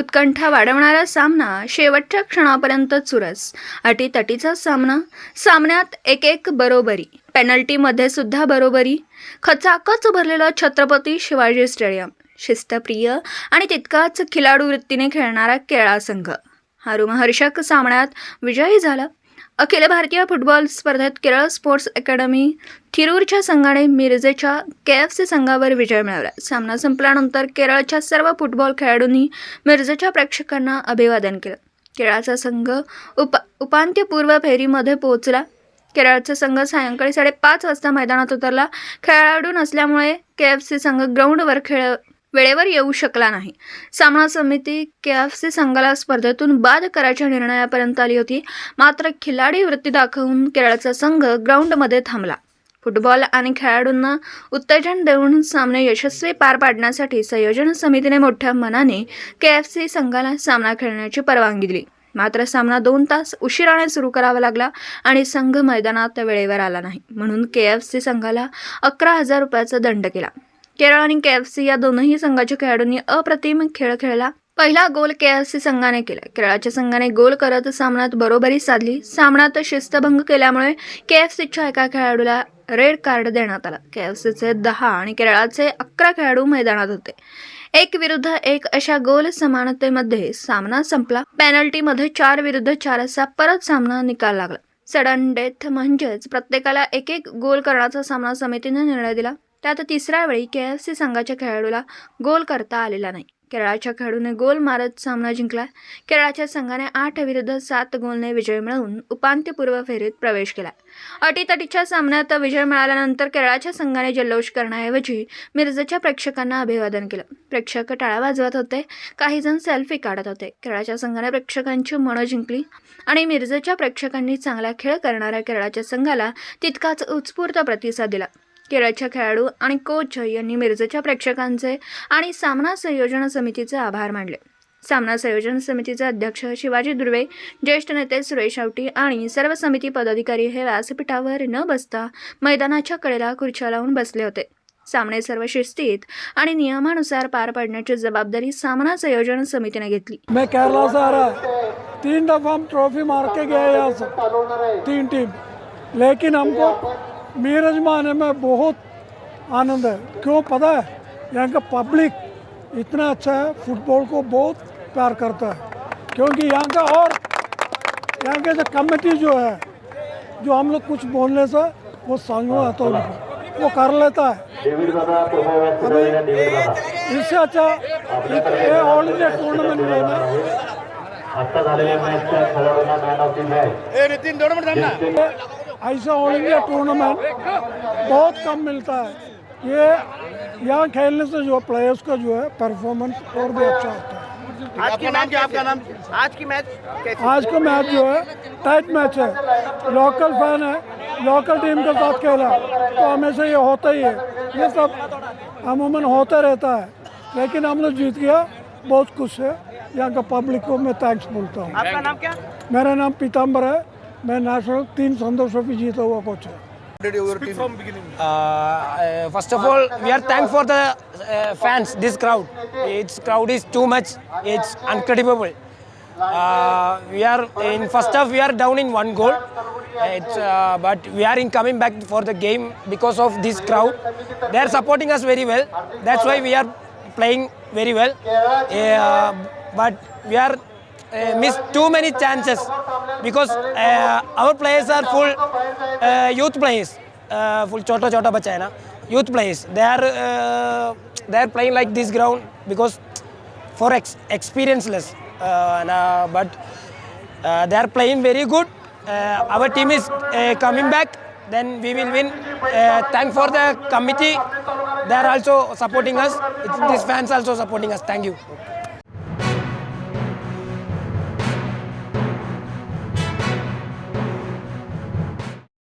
उत्कंठा वाढवणारा सामना शेवटच्या क्षणापर्यंत चुरस. अटीतटीचा सामना. सामन्यात एक बरोबरी, पेनल्टीमध्ये सुद्धा बरोबरी. खचाखच भरलेलं छत्रपती शिवाजी स्टेडियम. शिस्तप्रिय आणि तितकाच खिलाडू वृत्तीने खेळणारा केरळ संघ हा रोमहर्षक सामन्यात विजयी झाला. अखिल भारतीय फुटबॉल स्पर्धेत केरळ स्पोर्ट्स अकॅडमी थिरूरच्या संघाने मिरजेच्या KFC संघावर विजय मिळवला. सामना संपल्यानंतर केरळच्या सर्व फुटबॉल खेळाडूंनी मिरजेच्या प्रेक्षकांना अभिवादन केलं. केरळचा संघ उपांत्यपूर्व फेरीमध्ये पोहोचला. केरळचा संघ सायंकाळी 5:30 वाजता मैदानात उतरला. खेळाडू नसल्यामुळे KFC संघ ग्राउंडवर वेळेवर येऊ शकला नाही. सामना समिती KFC संघाला स्पर्धेतून बाद करायच्या निर्णयापर्यंत आली होती. मात्र खिलाडी वृत्ती दाखवून केरळचा संघ ग्राउंडमध्ये थांबला. फुटबॉल आणि खेळाडूंना उत्तेजन देऊन सामने यशस्वी पार पाडण्यासाठी संयोजन समितीने मोठ्या मनाने KFC संघाला सामना खेळण्याची परवानगी दिली. मात्र सामना 2 तास उशिराने सुरू करावा लागला आणि संघ मैदानात वेळेवर आला नाही, म्हणून KFC संघाला 11,000 रुपयाचा दंड केला. केरळ आणि KFC या दोनही संघाच्या खेळाडूंनी अप्रतिम खेळ खेळला. पहिला गोल KFC संघाने केला. केरळच्या संघाने गोल करत सामन्यात बरोबरी साधली. सामन्यात शिस्तभंग केल्यामुळे KFCच्या एका खेळाडूला रेड कार्ड देण्यात आला. KFCचे 10 आणि केरळाचे 11 खेळाडू मैदानात होते. 1-1 अशा गोल समानतेमध्ये सामना संपला. पेनल्टीमध्ये 4-4 असा परत सामना निकाल लागला. सडन डेथ म्हणजेच प्रत्येकाला एक गोल करण्याचा सामना समितीने निर्णय दिला. त्यात तिसऱ्या वेळी KFC संघाच्या खेळाडूला गोल करता आलेला नाही. केरळच्या खेळाडूने गोल मारत सामना जिंकला. केरळच्या संघाने 8-7 गोलने विजय मिळवून उपांत्यपूर्व फेरीत प्रवेश केला. अटीतटीच्या सामन्यात विजय मिळाल्यानंतर केरळच्या संघाने जल्लोष करण्याऐवजी मिरजेच्या प्रेक्षकांना अभिवादन केलं. प्रेक्षक टाळ्या वाजवत होते. काही जण सेल्फी काढत होते. केरळच्या संघाने प्रेक्षकांची मनं जिंकली आणि मिरजेच्या प्रेक्षकांनी चांगला खेळ करणाऱ्या केरळच्या संघाला तितकाच उत्स्फूर्त प्रतिसाद दिला. केरळच्या खेळाडू आणि कोच यांनी मिरजेच्या प्रेक्षकांचे आणि सामना संयोजन समितीचे आभार मानले. सामना संयोजन समितीचे अध्यक्ष शिवाजी दुर्वे, ज्येष्ठ नेते सुरेश आवटी आणि सर्व समिती पदाधिकारी हे व्यासपीठावर न बसता मैदानाच्या कडेला खुर्च्या लावून बसले होते. सामने सर्व शिस्तीत आणि नियमानुसार पार पाडण्याची जबाबदारी सामना संयोजन समितीने घेतली. मैं केरला से आ रहा है. 3 दफा हम ट्रॉफी मार के गए यहाँ से 3 टीम, लेकिन हमको मीरज में आने में बहुत आनंद है. क्यों पता है? यहाँ का पब्लिक इतना अच्छा है, फुटबॉल को बहुत प्यार करता है. क्योंकि यहाँ का और यहाँ के जो कमेटी जो है, जो हम लोग कुछ बोलने से वो समझ आता है, उनको वो कर लेता है. अभी इससे अच्छा ये ऑल इंडिया टूर्नामेंट में ऐसा ऑल इंडिया टूर्नामेंट बहुत कम मिलता है. ये यहाँ खेलने से जो प्लेयर्स का जो है परफॉर्मेंस और भी अच्छा होता है. आज की मैच आपका नाम, आज की मैच कैसी? आज का मैच जो है टाइट मैच है. लोकल फैन है, लोकल टीम के साथ खेला तो हमेशा ये होता ही है. ये सब अमूमन होता रहता है, लेकिन हम लोग जीत गया, बहुत खुश है. यहाँ का पब्लिक को मैं थैंक्स बोलता हूँ. आपका नाम क्या? मेरा नाम पीताम्बर है. मैं नेशनल 3 संतोष ट्रॉफी जीता हुआ कोच है. First of all, we are thankful for the fans, this crowd. Its crowd is too much. It's unbelievable. We are in first half. We are down in 1 goal. But we are in coming back for the game because of this crowd. They are supporting us very well. That's why we are playing very well. But we are missed too many chances because our players are full youth players, full chota bacha hai na, youth players. They are playing like this ground because for experienceless, but they are playing very good. Our team is coming back, then we will win. Thank for the committee. They are also supporting us. These fans also supporting us. Thank you.